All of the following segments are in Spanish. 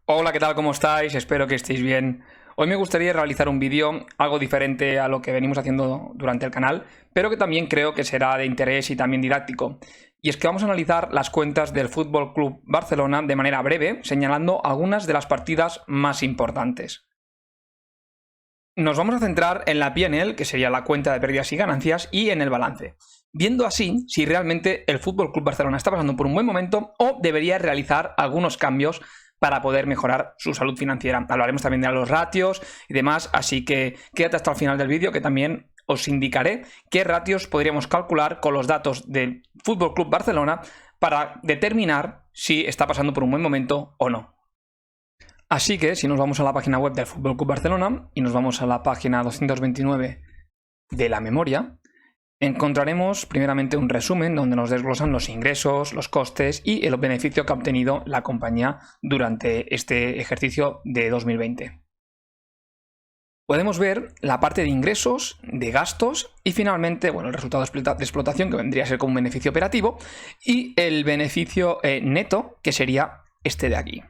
Hola, ¿qué tal? ¿Cómo estáis? Espero que estéis bien. Hoy me gustaría realizar un vídeo algo diferente a lo que venimos haciendo durante el canal, pero que también creo que será de interés y también didáctico. Y es que vamos a analizar las cuentas del Fútbol Club Barcelona de manera breve, señalando algunas de las partidas más importantes. Nos vamos a centrar en la P&L, que sería la cuenta de pérdidas y ganancias, y en el balance, viendo así si realmente el Fútbol Club Barcelona está pasando por un buen momento o debería realizar algunos cambios para poder mejorar su salud financiera. Hablaremos también de los ratios y demás, así que quédate hasta el final del vídeo, que también os indicaré qué ratios podríamos calcular con los datos del Fútbol Club Barcelona para determinar si está pasando por un buen momento o no. Así que si nos vamos a la página web del Fútbol Club Barcelona y nos vamos a la página 229 de la memoria, encontraremos primeramente un resumen donde nos desglosan los ingresos, los costes y el beneficio que ha obtenido la compañía durante este ejercicio de 2020. Podemos ver la parte de ingresos, de gastos y finalmente, el resultado de explotación, que vendría a ser como un beneficio operativo, y el beneficio neto, que sería este de aquí.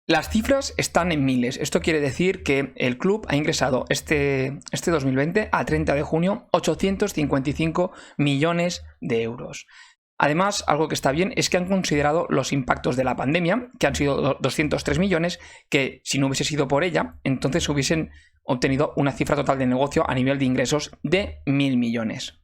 Las cifras están en miles. Esto quiere decir que el club ha ingresado este 2020 a 30 de junio 855 millones de euros. Además, algo que está bien es que han considerado los impactos de la pandemia, que han sido 203 millones, que si no hubiese sido por ella, entonces hubiesen obtenido una cifra total de negocio a nivel de ingresos de 1.000 millones.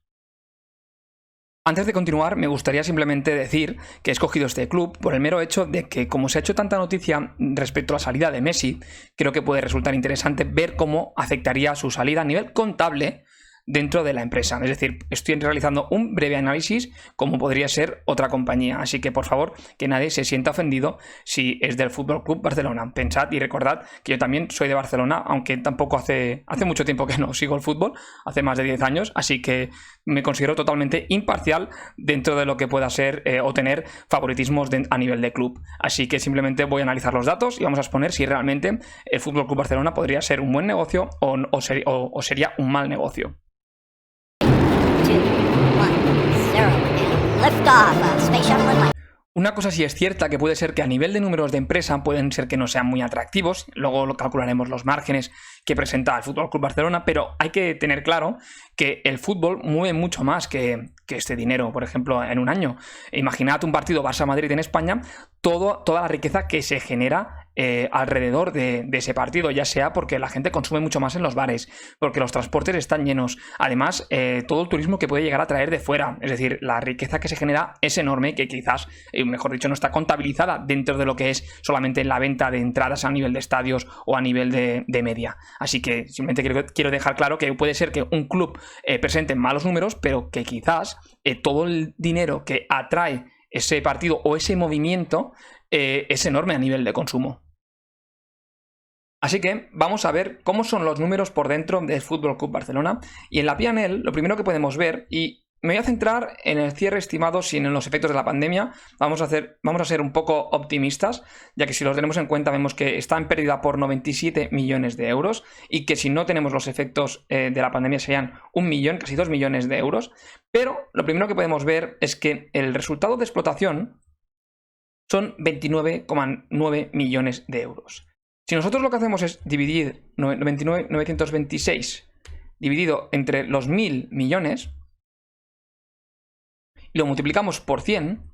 Antes de continuar, me gustaría simplemente decir que he escogido este club por el mero hecho de que, como se ha hecho tanta noticia respecto a la salida de Messi, creo que puede resultar interesante ver cómo afectaría su salida a nivel contable dentro de la empresa. Es decir, estoy realizando un breve análisis como podría ser otra compañía. Así que, por favor, que nadie se sienta ofendido si es del Fútbol Club Barcelona. Pensad y recordad que yo también soy de Barcelona, aunque tampoco hace mucho tiempo que no sigo el fútbol, hace más de 10 años, así que me considero totalmente imparcial dentro de lo que pueda ser o tener favoritismos a nivel de club. Así que simplemente voy a analizar los datos y vamos a exponer si realmente el Fútbol Club Barcelona podría ser un buen negocio o sería un mal negocio. Una cosa sí es cierta, que puede ser que a nivel de números de empresa pueden ser que no sean muy atractivos, luego calcularemos los márgenes que presenta el Fútbol Club Barcelona, pero hay que tener claro que el fútbol mueve mucho más que este dinero, por ejemplo, en un año. Imaginad un partido Barça-Madrid en España, toda la riqueza que se genera alrededor de ese partido, ya sea porque la gente consume mucho más en los bares, porque los transportes están llenos, además todo el turismo que puede llegar a traer de fuera, es decir, la riqueza que se genera es enorme, que quizás, mejor dicho, no está contabilizada dentro de lo que es solamente la venta de entradas a nivel de estadios o a nivel de media. Así que simplemente quiero dejar claro que puede ser que un club presente malos números, pero que quizás todo el dinero que atrae ese partido o ese movimiento es enorme a nivel de consumo. Así que vamos a ver cómo son los números por dentro del Fútbol Club Barcelona. Y en la P&L lo primero que podemos ver, y me voy a centrar en el cierre estimado sin en los efectos de la pandemia, vamos a ser un poco optimistas, ya que si los tenemos en cuenta vemos que está en pérdida por 97 millones de euros y que si no tenemos los efectos de la pandemia serían 1 millón, casi 2 millones de euros. Pero lo primero que podemos ver es que el resultado de explotación son 29,9 millones de euros. Si nosotros lo que hacemos es dividir 926 dividido entre los 1.000 millones y lo multiplicamos por 100,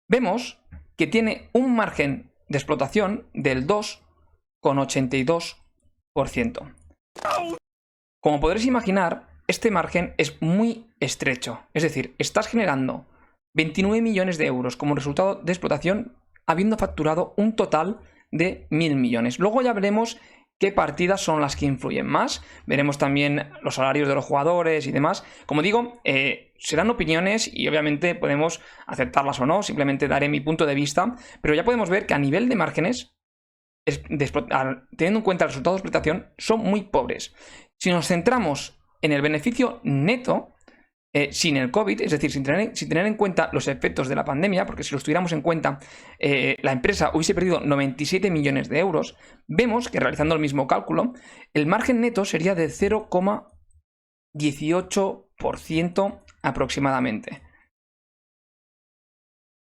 vemos que tiene un margen de explotación del 2,82%. Como podréis imaginar, este margen es muy estrecho, es decir, estás generando 29 millones de euros como resultado de explotación habiendo facturado un total de 1.000 millones. Luego ya veremos qué partidas son las que influyen más. Veremos también los salarios de los jugadores y demás. Como digo, serán opiniones y obviamente podemos aceptarlas o no. Simplemente daré mi punto de vista. Pero ya podemos ver que a nivel de márgenes, teniendo en cuenta el resultado de explotación, son muy pobres. Si nos centramos en el beneficio neto, sin el COVID, es decir, sin tener en cuenta los efectos de la pandemia, porque si los tuviéramos en cuenta, la empresa hubiese perdido 97 millones de euros, vemos que realizando el mismo cálculo, el margen neto sería de 0,18% aproximadamente.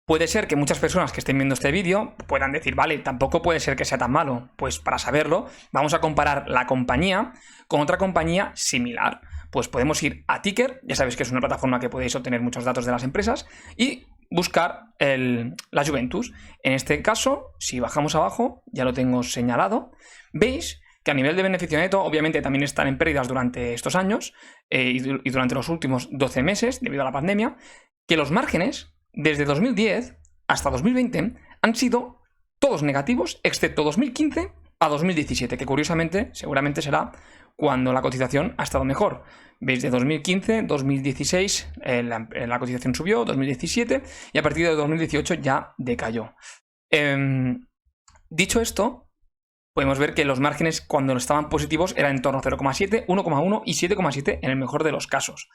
Puede ser que muchas personas que estén viendo este vídeo puedan decir, vale, tampoco puede ser que sea tan malo. Pues para saberlo, vamos a comparar la compañía con otra compañía similar. Pues podemos ir a Ticker, ya sabéis que es una plataforma que podéis obtener muchos datos de las empresas, y buscar la Juventus. En este caso, si bajamos abajo, ya lo tengo señalado, veis que a nivel de beneficio neto, obviamente también están en pérdidas durante estos años y durante los últimos 12 meses, debido a la pandemia, que los márgenes desde 2010 hasta 2020 han sido todos negativos, excepto 2015 a 2017, que curiosamente seguramente será cuando la cotización ha estado mejor. Veis, de 2015, 2016 la cotización subió, 2017, y a partir de 2018 ya decayó. Dicho esto, podemos ver que los márgenes cuando estaban positivos eran en torno a 0,7, 1,1 y 7,7 en el mejor de los casos.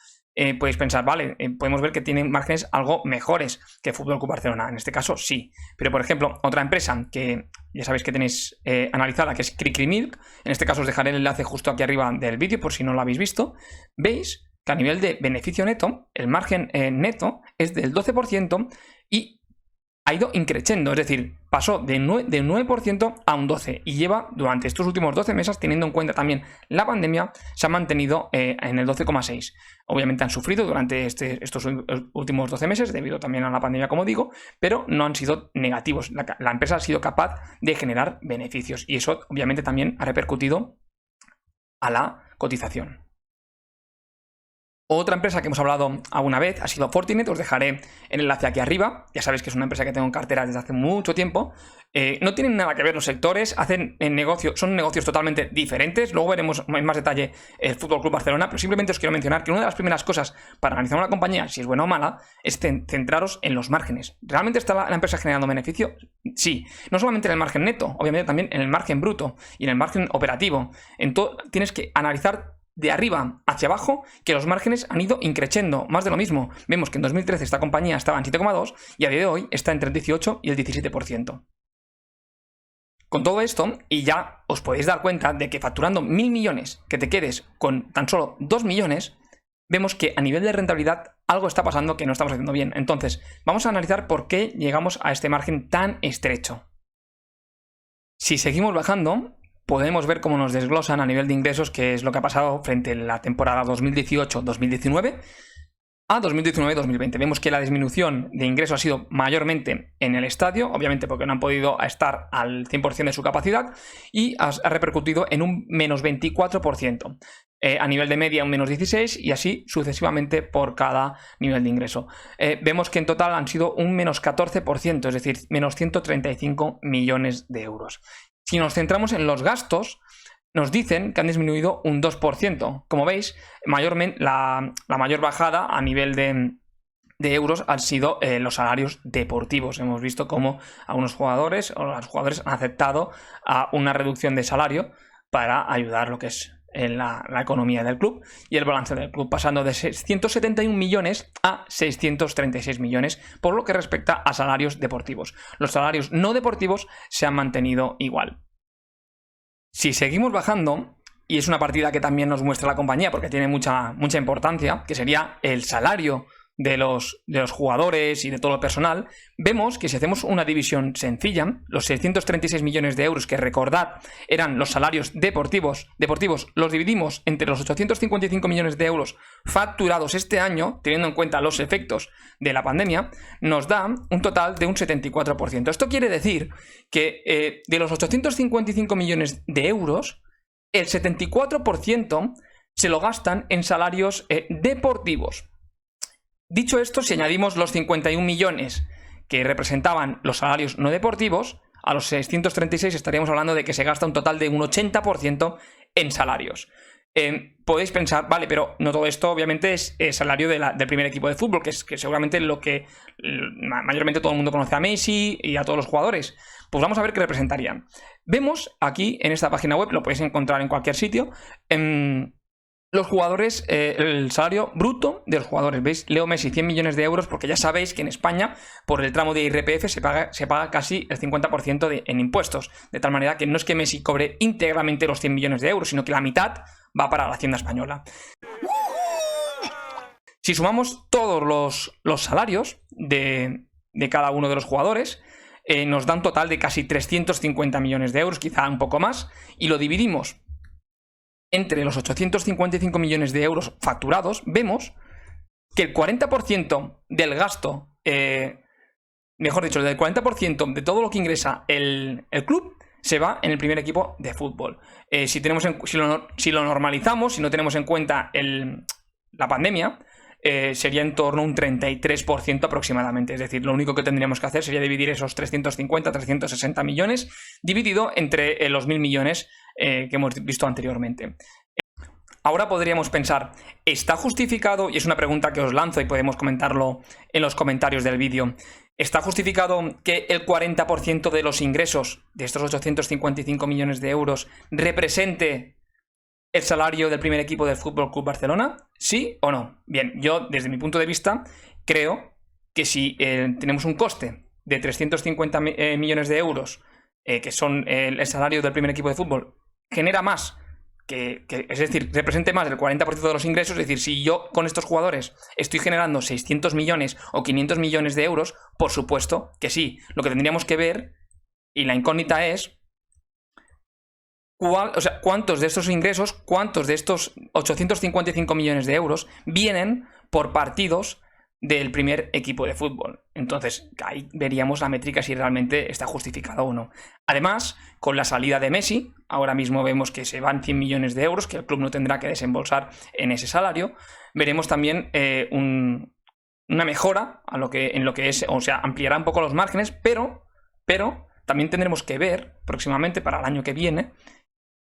Podéis pensar, vale, podemos ver que tienen márgenes algo mejores que Fútbol Club Barcelona. En este caso, sí. Pero, por ejemplo, otra empresa que ya sabéis que tenéis analizada, que es Cricrimilk, en este caso os dejaré el enlace justo aquí arriba del vídeo por si no lo habéis visto, veis que a nivel de beneficio neto, el margen neto es del 12% y ha ido increciendo, es decir, pasó de 9% a un 12% y lleva durante estos últimos 12 meses, teniendo en cuenta también la pandemia, se ha mantenido en el 12,6%. Obviamente han sufrido durante estos últimos 12 meses debido también a la pandemia, como digo, pero no han sido negativos. La empresa ha sido capaz de generar beneficios y eso obviamente también ha repercutido a la cotización. Otra empresa que hemos hablado alguna vez ha sido Fortinet, os dejaré el enlace aquí arriba, ya sabéis que es una empresa que tengo en cartera desde hace mucho tiempo. No tienen nada que ver los sectores, son negocios totalmente diferentes, luego veremos en más detalle el Fútbol Club Barcelona, pero simplemente os quiero mencionar que una de las primeras cosas para analizar una compañía, si es buena o mala, es centraros en los márgenes. ¿Realmente está la empresa generando beneficio? Sí, no solamente en el margen neto, obviamente también en el margen bruto y en el margen operativo. Tienes que analizar de arriba hacia abajo que los márgenes han ido increciendo, más de lo mismo. Vemos que en 2013 esta compañía estaba en 7,2 y a día de hoy está entre el 18 y el 17%. Con todo esto, y ya os podéis dar cuenta de que facturando 1.000 millones, que te quedes con tan solo 2 millones, vemos que a nivel de rentabilidad algo está pasando que no estamos haciendo bien. Entonces, vamos a analizar por qué llegamos a este margen tan estrecho. Si seguimos bajando, podemos ver cómo nos desglosan a nivel de ingresos qué es lo que ha pasado frente a la temporada 2018-2019 a 2019-2020. Vemos que la disminución de ingresos ha sido mayormente en el estadio, obviamente porque no han podido estar al 100% de su capacidad, y ha repercutido en un menos 24%. A nivel de media un menos 16% y así sucesivamente por cada nivel de ingreso. Vemos que en total han sido un menos 14%, es decir, menos 135 millones de euros. Si nos centramos en los gastos, nos dicen que han disminuido un 2%. Como veis, la mayor bajada a nivel de euros han sido los salarios deportivos. Hemos visto cómo algunos jugadores o los jugadores han aceptado a una reducción de salario para ayudar lo que es en la economía del club y el balance del club, pasando de 171 millones a 636 millones por lo que respecta a salarios deportivos. Los salarios no deportivos se han mantenido igual. Si seguimos bajando, y es una partida que también nos muestra la compañía porque tiene mucha importancia, que sería el salario de los jugadores y de todo el personal, vemos que si hacemos una división sencilla, los 636 millones de euros que recordad eran los salarios deportivos, los dividimos entre los 855 millones de euros facturados este año, teniendo en cuenta los efectos de la pandemia, nos da un total de un 74%. Esto quiere decir que de los 855 millones de euros, el 74% se lo gastan en salarios deportivos. Dicho esto, si añadimos los 51 millones que representaban los salarios no deportivos, a los 636 estaríamos hablando de que se gasta un total de un 80% en salarios. Podéis pensar, vale, pero no todo esto obviamente es salario del primer equipo de fútbol, que seguramente lo que mayormente todo el mundo conoce a Messi y a todos los jugadores. Pues vamos a ver qué representarían. Vemos aquí en esta página web, lo podéis encontrar en cualquier sitio, los jugadores, el salario bruto de los jugadores. ¿Veis? Leo Messi, 100 millones de euros, porque ya sabéis que en España, por el tramo de IRPF, se paga casi el 50% en impuestos. De tal manera que no es que Messi cobre íntegramente los 100 millones de euros, sino que la mitad va para la Hacienda española. Si sumamos todos los salarios de de cada uno de los jugadores, nos da un total de casi 350 millones de euros, quizá un poco más, y lo dividimos entre los 855 millones de euros facturados, vemos que el 40% del gasto, mejor dicho, del 40% de todo lo que ingresa el club se va en el primer equipo de fútbol. Si lo normalizamos, si no tenemos en cuenta la pandemia, sería en torno a un 33% aproximadamente. Es decir, lo único que tendríamos que hacer sería dividir esos 350-360 millones dividido entre los 1.000 millones que hemos visto anteriormente. Ahora podríamos pensar, ¿está justificado? Y es una pregunta que os lanzo y podemos comentarlo en los comentarios del vídeo. ¿Está justificado que el 40% de los ingresos de estos 855 millones de euros represente el salario del primer equipo del FC Barcelona? ¿Sí o no? Bien, yo desde mi punto de vista creo que si tenemos un coste de 350 millones de euros, que son el salario del primer equipo de fútbol, genera más, es decir, represente más del 40% de los ingresos, es decir, si yo con estos jugadores estoy generando 600 millones o 500 millones de euros, por supuesto que sí. Lo que tendríamos que ver, y la incógnita es, cuántos de estos ingresos, cuántos de estos 855 millones de euros vienen por partidos del primer equipo de fútbol. Entonces, ahí veríamos la métrica si realmente está justificado o no. Además, con la salida de Messi, ahora mismo vemos que se van 100 millones de euros que el club no tendrá que desembolsar en ese salario. Veremos también una mejora en lo que es, o sea, ampliará un poco los márgenes, pero también tendremos que ver próximamente para el año que viene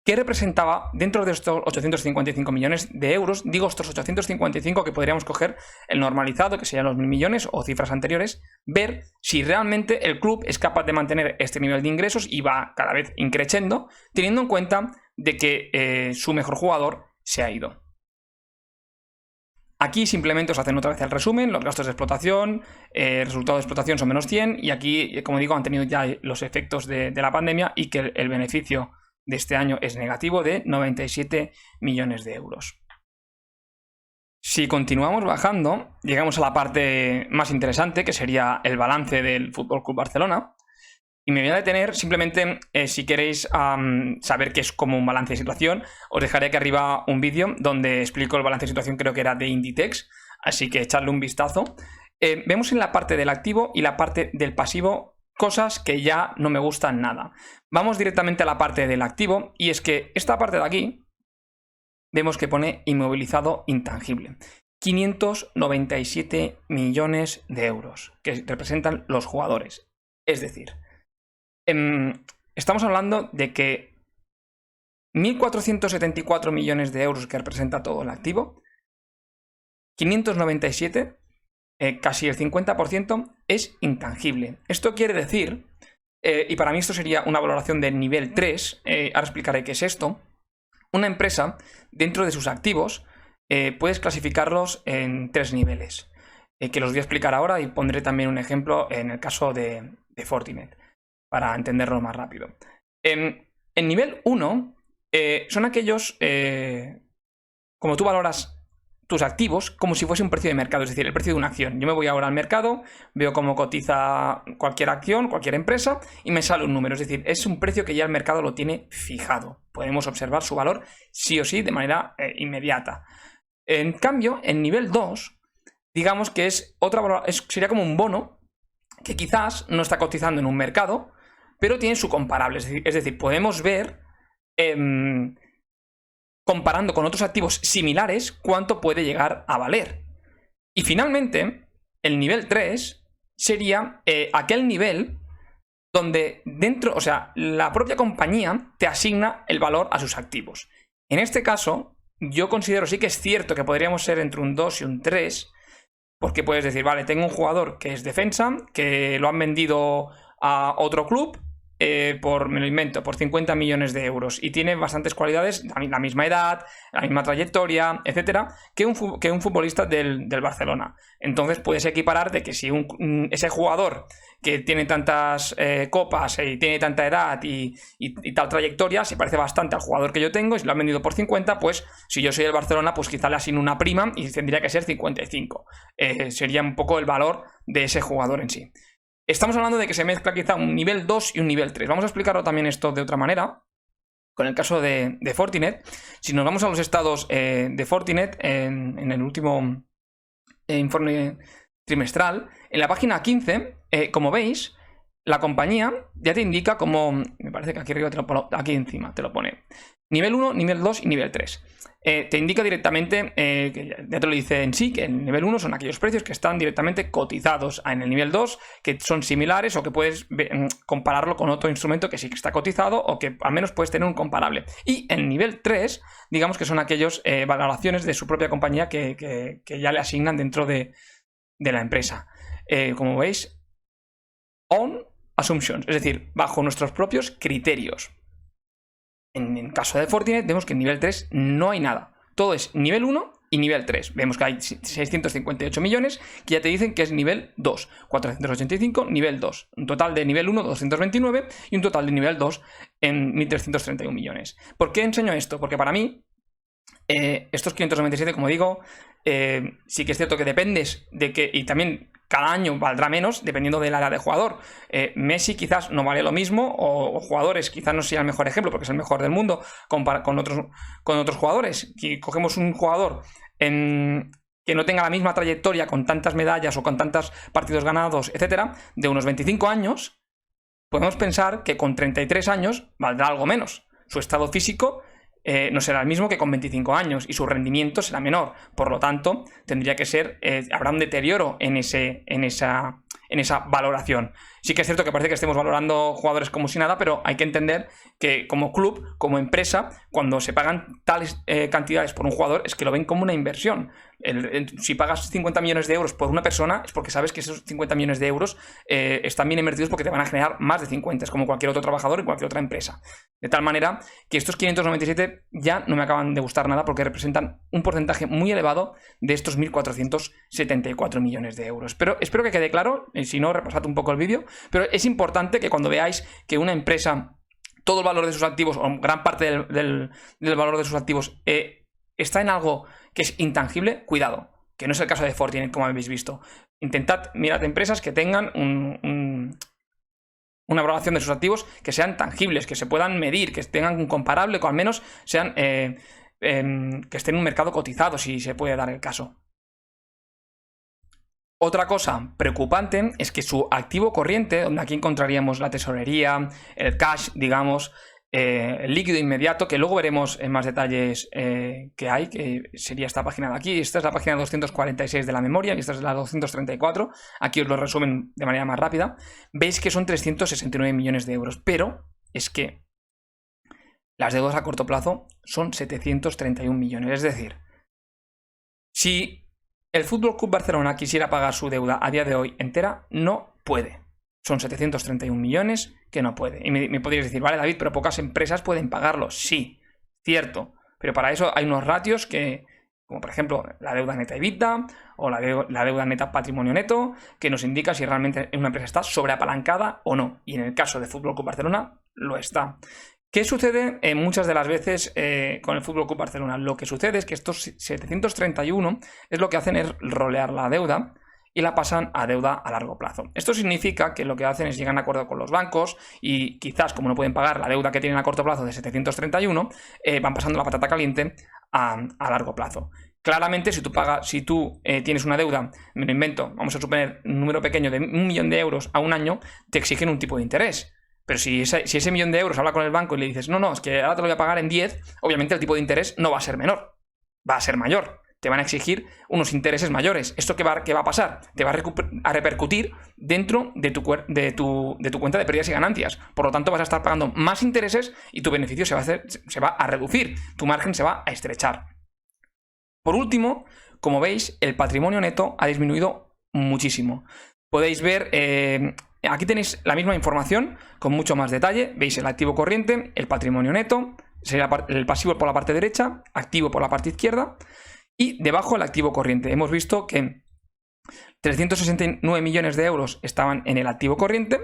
qué representaba dentro de estos 855 millones de euros, digo estos 855 que podríamos coger el normalizado, que serían los 1.000 millones o cifras anteriores, ver si realmente el club es capaz de mantener este nivel de ingresos y va cada vez increciendo, teniendo en cuenta de que su mejor jugador se ha ido. Aquí simplemente os hacen otra vez el resumen, los gastos de explotación, resultado de explotación son menos 100 y aquí, como digo, han tenido ya los efectos de la pandemia y que el beneficio de este año es negativo de 97 millones de euros. Si continuamos bajando, llegamos a la parte más interesante, que sería el balance del FC Barcelona. Y me voy a detener simplemente, si queréis saber qué es como un balance de situación, os dejaré aquí arriba un vídeo donde explico el balance de situación, creo que era de Inditex, así que echadle un vistazo. Vemos en la parte del activo y la parte del pasivo cosas que ya no me gustan nada. Vamos directamente a la parte del activo, y es que esta parte de aquí vemos que pone inmovilizado intangible. 597 millones de euros que representan los jugadores. Es decir, estamos hablando de que 1.474 millones de euros que representa todo el activo, 597, casi el 50%, es intangible. Esto quiere decir, y para mí esto sería una valoración de nivel 3, ahora explicaré qué es esto. Una empresa, dentro de sus activos, puedes clasificarlos en 3 niveles, que los voy a explicar ahora y pondré también un ejemplo en el caso de Fortinet, para entenderlo más rápido. En nivel 1 son aquellos, como tú valoras tus activos como si fuese un precio de mercado, es decir, el precio de una acción. Yo me voy ahora al mercado, veo cómo cotiza cualquier acción, cualquier empresa, y me sale un número, es decir, es un precio que ya el mercado lo tiene fijado. Podemos observar su valor sí o sí de manera inmediata. En cambio, en nivel 2, digamos que es sería como un bono que quizás no está cotizando en un mercado, pero tiene su comparable, es decir, podemos ver comparando con otros activos similares, cuánto puede llegar a valer. Y finalmente, el nivel 3 sería aquel nivel donde dentro, o sea, la propia compañía te asigna el valor a sus activos. En este caso, yo considero sí que es cierto que podríamos ser entre un 2 y un 3, porque puedes decir, vale, tengo un jugador que es defensa, que lo han vendido a otro club, me lo invento, por 50 millones de euros y tiene bastantes cualidades, la misma edad, la misma trayectoria, etcétera, que un futbolista del Barcelona. Entonces puedes equiparar de que si ese jugador que tiene tantas copas y tiene tanta edad y tal trayectoria se parece bastante al jugador que yo tengo, y si lo han vendido por 50, pues si yo soy el Barcelona, pues quizá le asigno una prima y tendría que ser 55. Sería un poco el valor de ese jugador en sí. Estamos hablando de que se mezcla quizá un nivel 2 y un nivel 3. Vamos a explicarlo también esto de otra manera. Con el caso de Fortinet, si nos vamos a los estados de Fortinet en el último informe trimestral, en la página 15, como veis, la compañía ya te indica como, me parece que aquí arriba aquí encima te lo pone, nivel 1, nivel 2 y nivel 3. Te indica directamente, que ya te lo dice en sí, que el nivel 1 son aquellos precios que están directamente cotizados en el nivel 2, que son similares o que puedes compararlo con otro instrumento que sí que está cotizado o que al menos puedes tener un comparable. Y el nivel 3, digamos que son aquellos valoraciones de su propia compañía que ya le asignan dentro de la empresa. Como veis, on assumptions, es decir, bajo nuestros propios criterios. En el caso de Fortinet vemos que en nivel 3 no hay nada. Todo es nivel 1 y nivel 3. Vemos que hay 658 millones que ya te dicen que es nivel 2. 485, nivel 2. Un total de nivel 1, 229 y un total de nivel 2 en 1.331 millones. ¿Por qué enseño esto? Porque para mí estos 597, como digo, sí que es cierto que dependes de que, y también cada año valdrá menos dependiendo de la edad de jugador. Messi quizás no vale lo mismo, o jugadores quizás no sea el mejor ejemplo porque es el mejor del mundo con otros jugadores. Si cogemos un jugador que no tenga la misma trayectoria con tantas medallas o con tantos partidos ganados, etcétera, de unos 25 años, podemos pensar que con 33 años valdrá algo menos. Su estado físico no será el mismo que con 25 años y su rendimiento será menor. Por lo tanto, tendría que ser, habrá un deterioro en esa valoración. Sí que es cierto que parece que estemos valorando jugadores como si nada, pero hay que entender que como club, como empresa, cuando se pagan tales cantidades por un jugador, es que lo ven como una inversión. Si pagas 50 millones de euros por una persona, es porque sabes que esos 50 millones de euros están bien invertidos porque te van a generar más de 50, es como cualquier otro trabajador en cualquier otra empresa. De tal manera que estos 597 ya no me acaban de gustar nada porque representan un porcentaje muy elevado de estos 1.474 millones de euros. Pero espero que quede claro, si no, repasad un poco el vídeo, pero es importante que cuando veáis que una empresa, todo el valor de sus activos, o gran parte del valor de sus activos, está en algo que es intangible, cuidado, que no es el caso de Fortinet, como habéis visto. Intentad mirar empresas que tengan una valoración de sus activos que sean tangibles, que se puedan medir, que tengan un comparable, o al menos sean que estén en un mercado cotizado, si se puede dar el caso. Otra cosa preocupante es que su activo corriente, donde aquí encontraríamos la tesorería, el cash, digamos, el líquido inmediato, que luego veremos en más detalles que hay, que sería esta página de aquí. Esta es la página 246 de la memoria y esta es la 234. Aquí os lo resumen de manera más rápida. Veis que son 369 millones de euros, pero es que las deudas a corto plazo son 731 millones. Es decir, si el FC Barcelona quisiera pagar su deuda a día de hoy entera, no puede. Son 731 millones que no puede. Y me podríais decir, vale, David, pero pocas empresas pueden pagarlo. Sí, cierto. Pero para eso hay unos ratios que, como por ejemplo la deuda neta EBITDA o la deuda neta patrimonio neto, que nos indica si realmente una empresa está sobreapalancada o no. Y en el caso de FC Barcelona, lo está. ¿Qué sucede muchas de las veces con el FC Barcelona? Lo que sucede es que estos 731 es lo que hacen es rolear la deuda y la pasan a deuda a largo plazo. Esto significa que lo que hacen es llegar a acuerdo con los bancos y quizás, como no pueden pagar la deuda que tienen a corto plazo de 731, van pasando la patata caliente a largo plazo. Claramente, si tú tienes una deuda, me lo invento, vamos a suponer un número pequeño de 1 millón de euros a un año, te exigen un tipo de interés. Pero si ese millón de euros habla con el banco y le dices, no, es que ahora te lo voy a pagar en 10, obviamente el tipo de interés no va a ser menor, va a ser mayor. Te van a exigir unos intereses mayores. ¿Esto qué va a pasar? Te va a repercutir dentro de tu cuenta de pérdidas y ganancias. Por lo tanto, vas a estar pagando más intereses y tu beneficio se va a reducir. Tu margen se va a estrechar. Por último, como veis, el patrimonio neto ha disminuido muchísimo. Podéis ver... aquí tenéis la misma información con mucho más detalle. Veis el activo corriente, el patrimonio neto, sería el pasivo por la parte derecha, activo por la parte izquierda y debajo el activo corriente. Hemos visto que 369 millones de euros estaban en el activo corriente,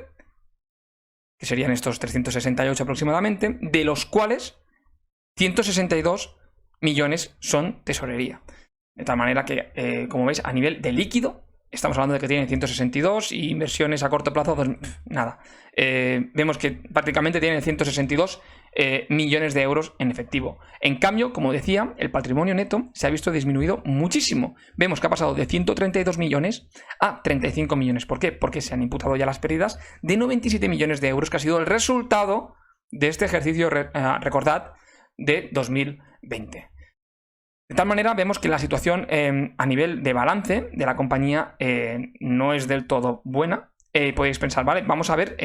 que serían estos 368 aproximadamente, de los cuales 162 millones son tesorería. De tal manera que, como veis, a nivel de líquido estamos hablando de que tiene 162 y inversiones a corto plazo, pues nada. Vemos que prácticamente tiene 162 millones de euros en efectivo. En cambio, como decía, el patrimonio neto se ha visto disminuido muchísimo. Vemos que ha pasado de 132 millones a 35 millones. ¿Por qué? Porque se han imputado ya las pérdidas de 97 millones de euros, que ha sido el resultado de este ejercicio, recordad, de 2020. De tal manera, vemos que la situación a nivel de balance de la compañía no es del todo buena. Podéis pensar, vale, vamos a ver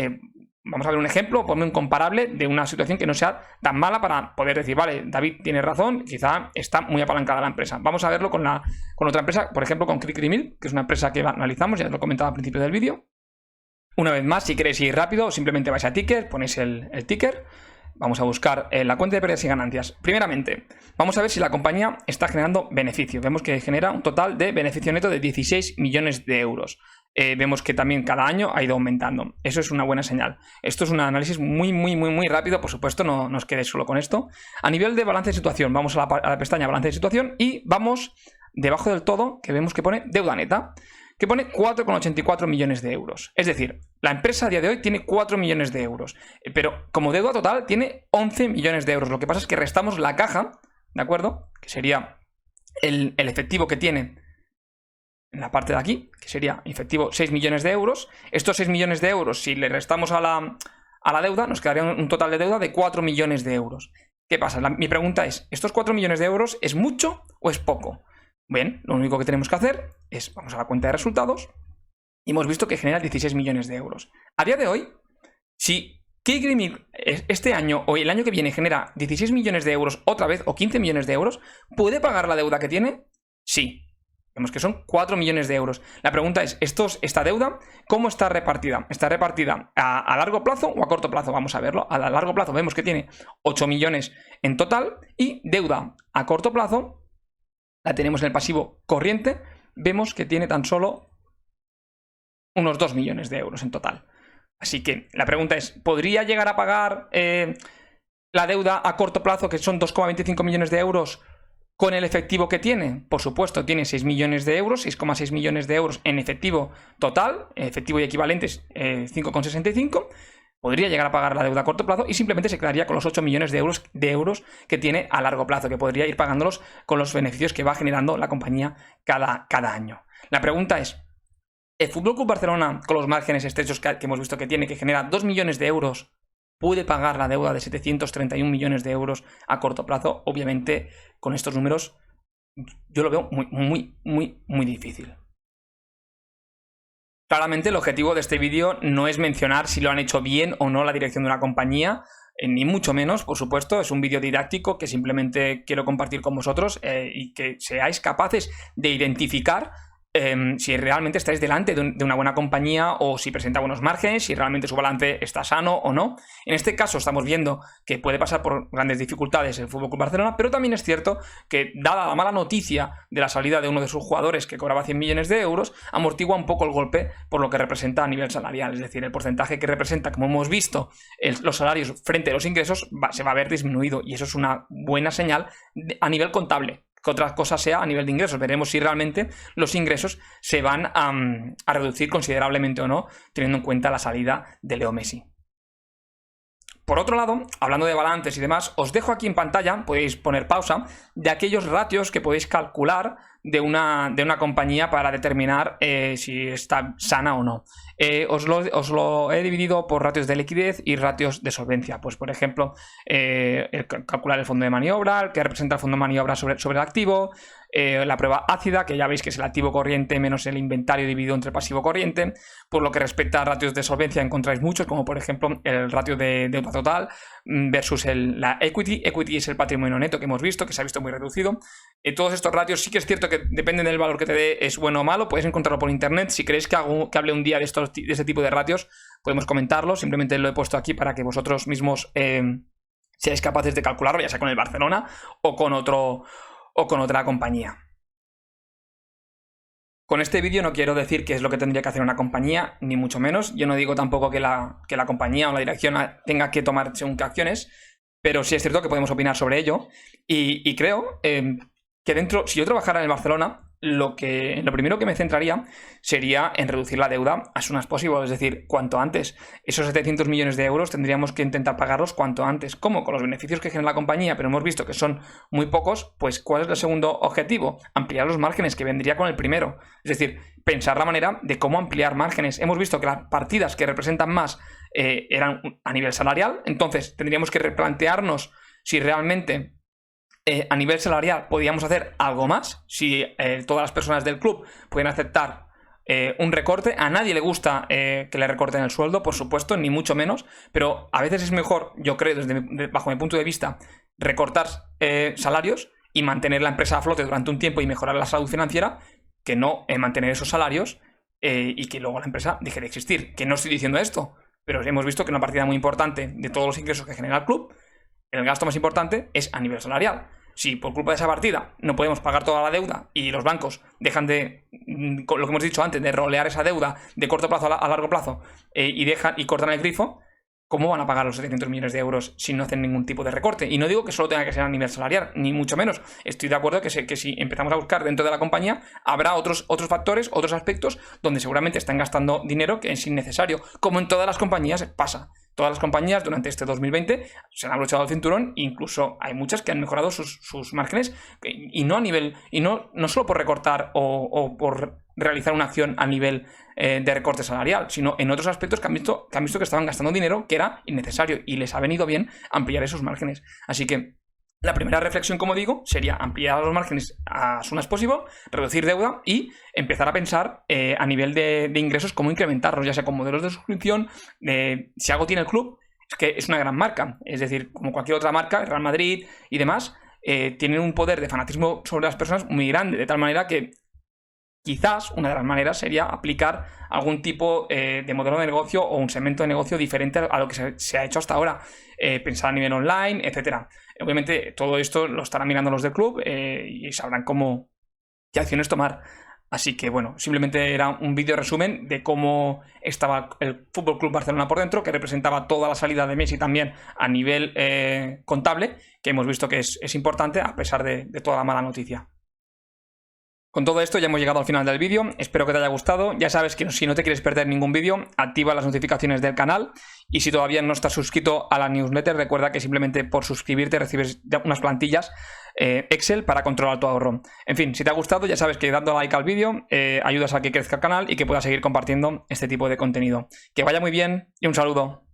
un ejemplo, ponme un comparable de una situación que no sea tan mala para poder decir, vale, David tiene razón, quizá está muy apalancada la empresa. Vamos a verlo con otra empresa, por ejemplo, con Click3Mill, que es una empresa que analizamos, ya os lo comentaba al principio del vídeo. Una vez más, si queréis ir rápido, simplemente vais a ticker, ponéis el ticker. Vamos a buscar la cuenta de pérdidas y ganancias. Primeramente, vamos a ver si la compañía está generando beneficio. Vemos que genera un total de beneficio neto de 16 millones de euros. Vemos que también cada año ha ido aumentando. Eso es una buena señal. Esto es un análisis muy rápido. Por supuesto, no os quedéis solo con esto. A nivel de balance de situación, vamos a la pestaña balance de situación y vamos debajo del todo, que vemos que pone deuda neta, que pone 4,84 millones de euros. Es decir, la empresa a día de hoy tiene 4 millones de euros, pero como deuda total tiene 11 millones de euros. Lo que pasa es que restamos la caja, ¿de acuerdo? Que sería el efectivo que tiene en la parte de aquí, que sería efectivo 6 millones de euros. Estos 6 millones de euros, si le restamos a la deuda, nos quedaría un total de deuda de 4 millones de euros. ¿Qué pasa? Mi pregunta es, ¿estos 4 millones de euros es mucho o es poco? Bien, lo único que tenemos que hacer es, vamos a la cuenta de resultados, y hemos visto que genera 16 millones de euros. A día de hoy, si Click3Mill este año o el año que viene genera 16 millones de euros otra vez, o 15 millones de euros, ¿puede pagar la deuda que tiene? Sí. Vemos que son 4 millones de euros. La pregunta es, ¿esta deuda cómo está repartida? ¿Está repartida a largo plazo o a corto plazo? Vamos a verlo. A largo plazo vemos que tiene 8 millones en total y deuda a corto plazo la tenemos en el pasivo corriente, vemos que tiene tan solo unos 2 millones de euros en total. Así que la pregunta es, ¿podría llegar a pagar la deuda a corto plazo, que son 2,25 millones de euros, con el efectivo que tiene? Por supuesto, tiene 6 millones de euros, 6,6 millones de euros en efectivo total, efectivo y equivalentes 5,65. Podría llegar a pagar la deuda a corto plazo y simplemente se quedaría con los 8 millones de euros que tiene a largo plazo, que podría ir pagándolos con los beneficios que va generando la compañía cada año. La pregunta es, ¿el FC Barcelona, con los márgenes estrechos que hemos visto que tiene, que genera 2 millones de euros, puede pagar la deuda de 731 millones de euros a corto plazo? Obviamente, con estos números, yo lo veo muy difícil. Claramente el objetivo de este vídeo no es mencionar si lo han hecho bien o no la dirección de una compañía, ni mucho menos, por supuesto. Es un vídeo didáctico que simplemente quiero compartir con vosotros y que seáis capaces de identificar si realmente estáis delante de una buena compañía o si presenta buenos márgenes, si realmente su balance está sano o no. En este caso estamos viendo que puede pasar por grandes dificultades el FC Barcelona, pero también es cierto que, dada la mala noticia de la salida de uno de sus jugadores que cobraba 100 millones de euros, amortigua un poco el golpe por lo que representa a nivel salarial. Es decir, el porcentaje que representa, como hemos visto, los salarios frente a los ingresos se va a ver disminuido, y eso es una buena señal a nivel contable. Que otra cosa sea a nivel de ingresos. Veremos si realmente los ingresos se van a reducir considerablemente o no, teniendo en cuenta la salida de Leo Messi. Por otro lado, hablando de balances y demás, os dejo aquí en pantalla, podéis poner pausa, de aquellos ratios que podéis calcular de una compañía para determinar si está sana o no. Os lo he dividido por ratios de liquidez y ratios de solvencia. Pues, por ejemplo, calcular el fondo de maniobra, el que representa el fondo de maniobra sobre el activo, la prueba ácida, que ya veis que es el activo corriente menos el inventario dividido entre pasivo corriente. Por lo que respecta a ratios de solvencia, encontráis muchos, como por ejemplo el ratio de deuda total versus la equity. Equity es el patrimonio neto que hemos visto, que se ha visto muy reducido. Todos estos ratios sí que es cierto que dependen del valor que te dé, es bueno o malo. Podéis encontrarlo por internet. Si queréis que hable un día de este tipo de ratios, podemos comentarlo. Simplemente lo he puesto aquí para que vosotros mismos seáis capaces de calcularlo, ya sea con el Barcelona o con otra compañía. Con este vídeo no quiero decir qué es lo que tendría que hacer una compañía, ni mucho menos. Yo no digo tampoco que la compañía o la dirección tenga que tomar según qué acciones, pero sí es cierto que podemos opinar sobre ello. Y creo que si yo trabajara en el Barcelona, lo primero que me centraría sería en reducir la deuda as soon as possible, es decir, cuanto antes. Esos 700 millones de euros tendríamos que intentar pagarlos cuanto antes. ¿Cómo? Con los beneficios que genera la compañía, pero hemos visto que son muy pocos, pues ¿cuál es el segundo objetivo? Ampliar los márgenes, que vendría con el primero. Es decir, pensar la manera de cómo ampliar márgenes. Hemos visto que las partidas que representan más eran a nivel salarial, entonces tendríamos que replantearnos si realmente a nivel salarial podíamos hacer algo más, si todas las personas del club pueden aceptar un recorte. A nadie le gusta que le recorten el sueldo, por supuesto, ni mucho menos, pero a veces es mejor, yo creo, bajo mi punto de vista, recortar salarios y mantener la empresa a flote durante un tiempo y mejorar la salud financiera, que no mantener esos salarios y que luego la empresa deje de existir. Que no estoy diciendo esto, pero hemos visto que una partida muy importante de todos los ingresos que genera el club, el gasto más importante es a nivel salarial. Si por culpa de esa partida no podemos pagar toda la deuda y los bancos dejan de, lo que hemos dicho antes, de rolear esa deuda de corto plazo a largo plazo y cortan el grifo, ¿cómo van a pagar los 700 millones de euros si no hacen ningún tipo de recorte? Y no digo que solo tenga que ser a nivel salarial, ni mucho menos. Estoy de acuerdo que si empezamos a buscar dentro de la compañía, habrá otros factores, otros aspectos donde seguramente están gastando dinero que es innecesario, como en todas las compañías pasa. Todas las compañías durante este 2020 se han abrochado el cinturón, incluso hay muchas que han mejorado sus márgenes, y no a nivel, y no solo por recortar o por realizar una acción a nivel de recorte salarial, sino en otros aspectos que han visto que estaban gastando dinero que era innecesario y les ha venido bien ampliar esos márgenes. Así que la primera reflexión, como digo, sería ampliar los márgenes as soon as possible, reducir deuda y empezar a pensar a nivel de ingresos cómo incrementarlos, ya sea con modelos de suscripción. Si algo tiene el club, es que es una gran marca, es decir, como cualquier otra marca, Real Madrid y demás, tienen un poder de fanatismo sobre las personas muy grande, de tal manera que quizás una de las maneras sería aplicar algún tipo de modelo de negocio o un segmento de negocio diferente a lo que se ha hecho hasta ahora. Pensar a nivel online, etcétera. Obviamente todo esto lo estarán mirando los del club y sabrán qué acciones tomar. Así que bueno, simplemente era un vídeo resumen de cómo estaba el Fútbol Club Barcelona por dentro, que representaba toda la salida de Messi también a nivel contable, que hemos visto que es importante a pesar de toda la mala noticia. Con todo esto ya hemos llegado al final del vídeo, espero que te haya gustado. Ya sabes que si no te quieres perder ningún vídeo, activa las notificaciones del canal, y si todavía no estás suscrito a la newsletter, recuerda que simplemente por suscribirte recibes unas plantillas Excel para controlar tu ahorro. En fin, si te ha gustado, ya sabes que dando like al vídeo ayudas a que crezca el canal y que pueda seguir compartiendo este tipo de contenido. Que vaya muy bien y un saludo.